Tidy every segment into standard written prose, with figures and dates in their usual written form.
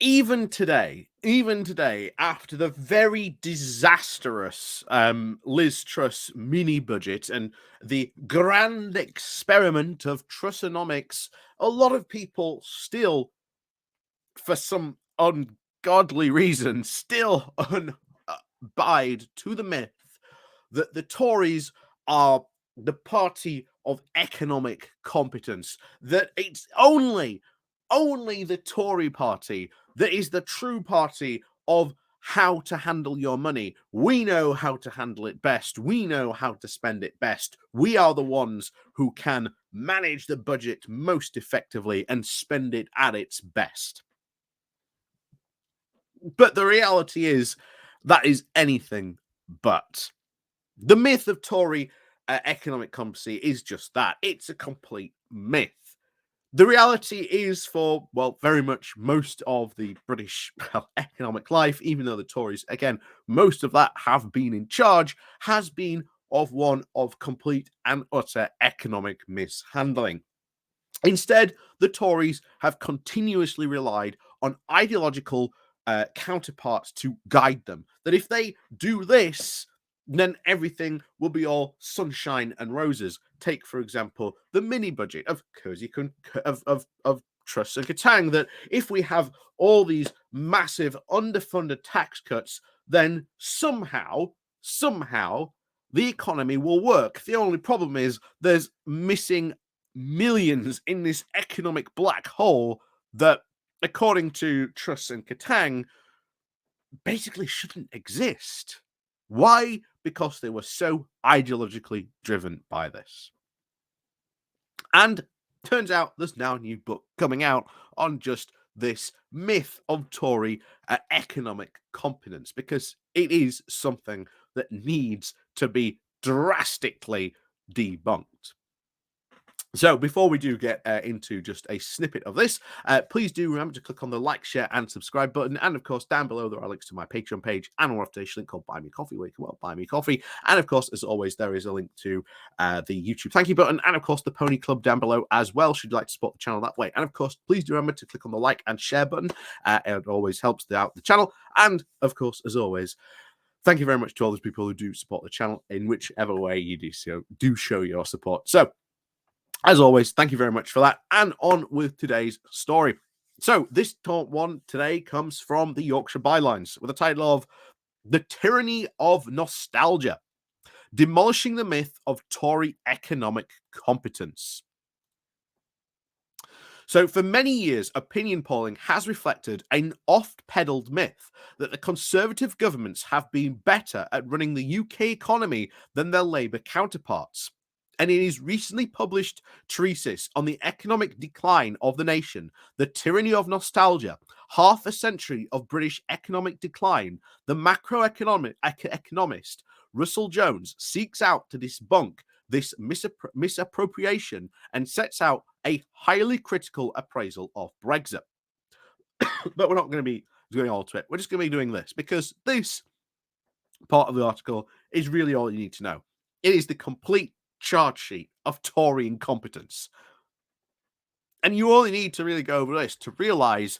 even today, after the very disastrous Liz Truss mini budget and the grand experiment of Trussonomics, a lot of people still, for some ungodly reason, still abide to the myth that the Tories are the party of economic competence, that it's only the Tory party that is the true party of how to handle your money. We know how to handle it best. We know how to spend it best. We are the ones who can manage the budget most effectively and spend it at its best. But the reality is that is anything but. The myth of Tory economic competency is just that. It's a complete myth. The reality is, for, well, very much most of the British economic life, even though the Tories, again, most of that have been in charge, has been of one of complete and utter economic mishandling. Instead, the Tories have continuously relied on ideological counterparts to guide them. That if they do this, then everything will be all sunshine and roses. Take, for example, the mini budget of Truss and Katang. That if we have all these massive underfunded tax cuts, then somehow the economy will work. The only problem is there's missing millions in this economic black hole that, according to Truss and Katang, basically shouldn't exist. Why? Because they were so ideologically driven by this. And turns out there's now a new book coming out on just this myth of Tory economic competence, because it is something that needs to be drastically debunked. So before we do get into just a snippet of this, please do remember to click on the like, share, and subscribe button. And of course, down below, there are links to my Patreon page and a one-off link called Buy Me Coffee, where you can buy me coffee. And of course, as always, there is a link to the YouTube thank you button, and of course, the Pony Club down below as well, should you like to support the channel that way. And of course, please do remember to click on the like and share button. It always helps out the channel. And of course, as always, thank you very much to all those people who do support the channel in whichever way you do show your support. So, as always, thank you very much for that. And on with today's story. So this top one today comes from the Yorkshire Bylines with the title of The Tyranny of Nostalgia, Demolishing the Myth of Tory Economic Competence. So for many years, opinion polling has reflected an oft-peddled myth that the Conservative governments have been better at running the UK economy than their Labour counterparts. And in his recently published treatise on the economic decline of the nation, The Tyranny of Nostalgia, half a century of British economic decline, the macroeconomist Russell Jones seeks out to debunk this misappropriation and sets out a highly critical appraisal of Brexit. But we're not going to be doing all to it. We're just going to be doing this because this part of the article is really all you need to know. It is the complete charge sheet of Tory incompetence. And you only need to really go over this to realize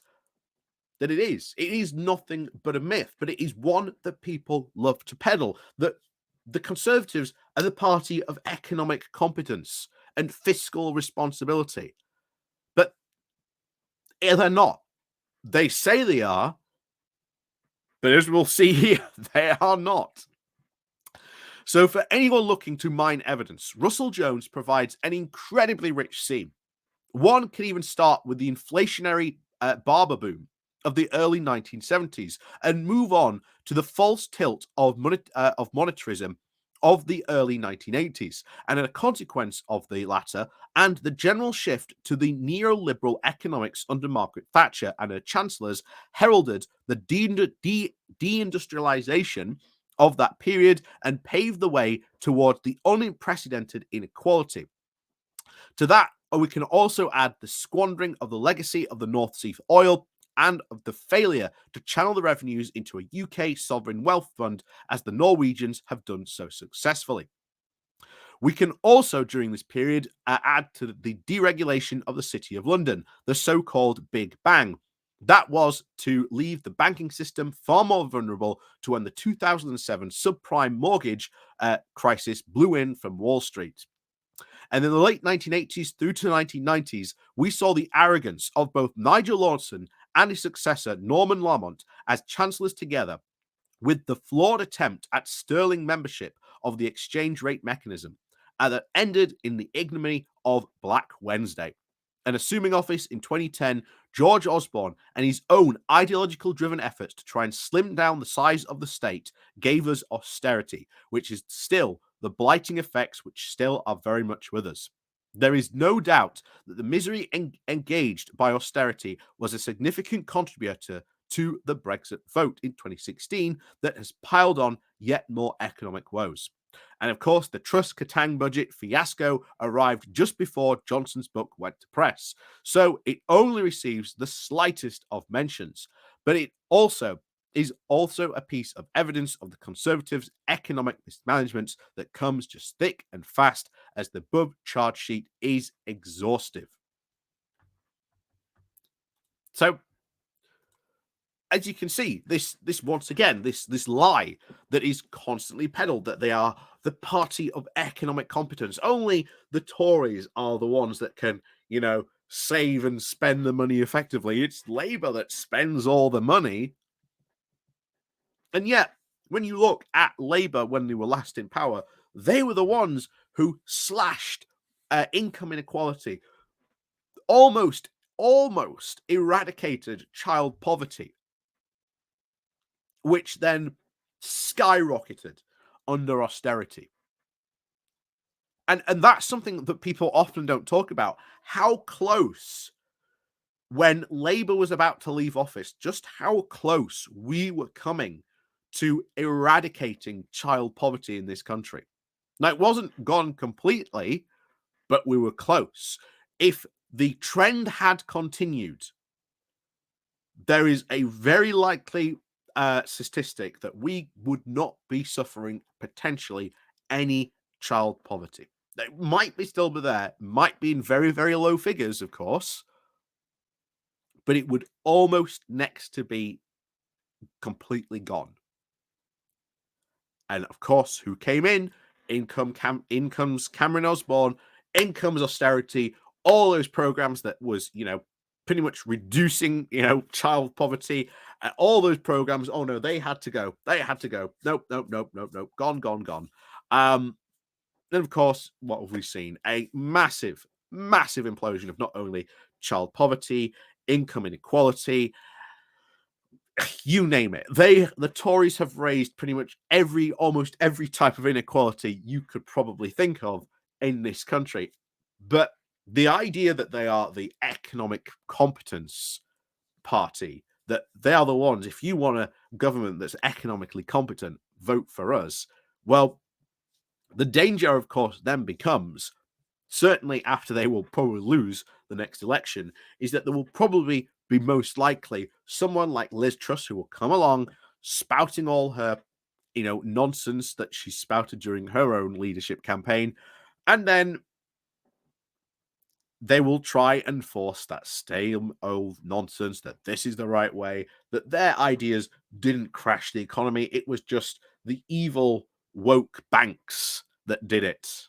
that it is nothing but a myth, but it is one that people love to peddle, that the Conservatives are the party of economic competence and fiscal responsibility. But they're not. They say they are, but as we'll see here, they are not. So for anyone looking to mine evidence, Russell Jones provides an incredibly rich scene. One can even start with the inflationary barber boom of the early 1970s and move on to the false tilt of monetarism of the early 1980s, and a consequence of the latter, and the general shift to the neoliberal economics under Margaret Thatcher and her chancellors heralded the deindustrialization of that period and paved the way towards the unprecedented inequality. To that, we can also add the squandering of the legacy of the North Sea oil and of the failure to channel the revenues into a UK sovereign wealth fund, as the Norwegians have done so successfully. We can also, during this period, add to the deregulation of the City of London, the so-called Big Bang, That was to leave the banking system far more vulnerable to when the 2007 subprime mortgage crisis blew in from Wall Street. And in the late 1980s through to the 1990s, we saw the arrogance of both Nigel Lawson and his successor, Norman Lamont, as chancellors together, with the flawed attempt at sterling membership of the exchange rate mechanism, and that ended in the ignominy of Black Wednesday. And assuming office in 2010, George Osborne and his own ideological driven efforts to try and slim down the size of the state gave us austerity, which is still the blighting effects which still are very much with us. There is no doubt that the misery engaged by austerity was a significant contributor to the Brexit vote in 2016 that has piled on yet more economic woes. And of course, the Truss-Katang budget fiasco arrived just before Johnson's book went to press, so it only receives the slightest of mentions. But it also is also a piece of evidence of the Conservatives' economic mismanagement that comes just thick and fast, as the above charge sheet is exhaustive. So, as you can see, this once again, this lie that is constantly peddled, that they are the party of economic competence. Only the Tories are the ones that can, save and spend the money effectively. It's Labour that spends all the money. And yet, when you look at Labour when they were last in power, they were the ones who slashed income inequality, almost eradicated child poverty, which then skyrocketed under austerity. And that's something that people often don't talk about. How close, when Labour was about to leave office, just how close we were coming to eradicating child poverty in this country. Now, it wasn't gone completely, but we were close. If the trend had continued, there is a very likely statistic that we would not be suffering potentially any child poverty. It might be still be there, might be in very, very low figures, of course, but it would almost next to be completely gone. And of course, who came in? In comes Cameron Osborne, in comes austerity, all those programs that was, pretty much reducing, child poverty, all those programs. Oh no, they had to go. They had to go. Nope, nope, nope, nope, nope. Gone, gone, gone. Then of course, what have we seen? A massive, massive implosion of not only child poverty, income inequality, you name it. The Tories have raised pretty much almost every type of inequality you could probably think of in this country. But the idea that they are the economic competence party, that they are the ones, if you want a government that's economically competent, vote for us. Well, the danger, of course, then becomes, certainly after they will probably lose the next election, is that there will probably be most likely someone like Liz Truss who will come along spouting all her, nonsense that she spouted during her own leadership campaign. And then they will try and force that same old nonsense that this is the right way, that their ideas didn't crash the economy. It was just the evil woke banks that did it.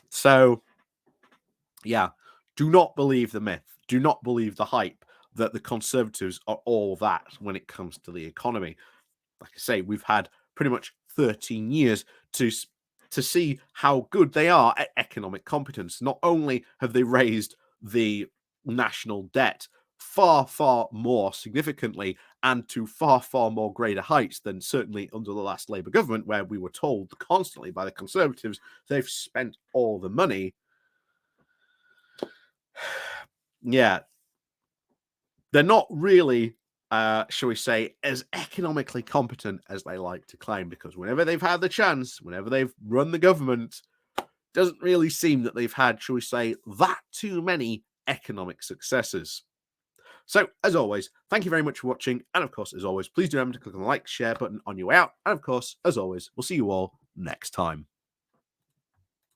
So, yeah, do not believe the myth. Do not believe the hype that the Conservatives are all that when it comes to the economy. Like I say, we've had pretty much 13 years to see how good they are at economic competence. Not only have they raised the national debt far, far more significantly and to far, far more greater heights than certainly under the last Labour government, where we were told constantly by the Conservatives they've spent all the money. Yeah, they're not really, shall we say, as economically competent as they like to claim, because whenever they've had the chance, whenever they've run the government, doesn't really seem that they've had, shall we say, that too many economic successes. So, as always, thank you very much for watching. And of course, as always, please do remember to click on the like, share button on your way out. And of course, as always, we'll see you all next time.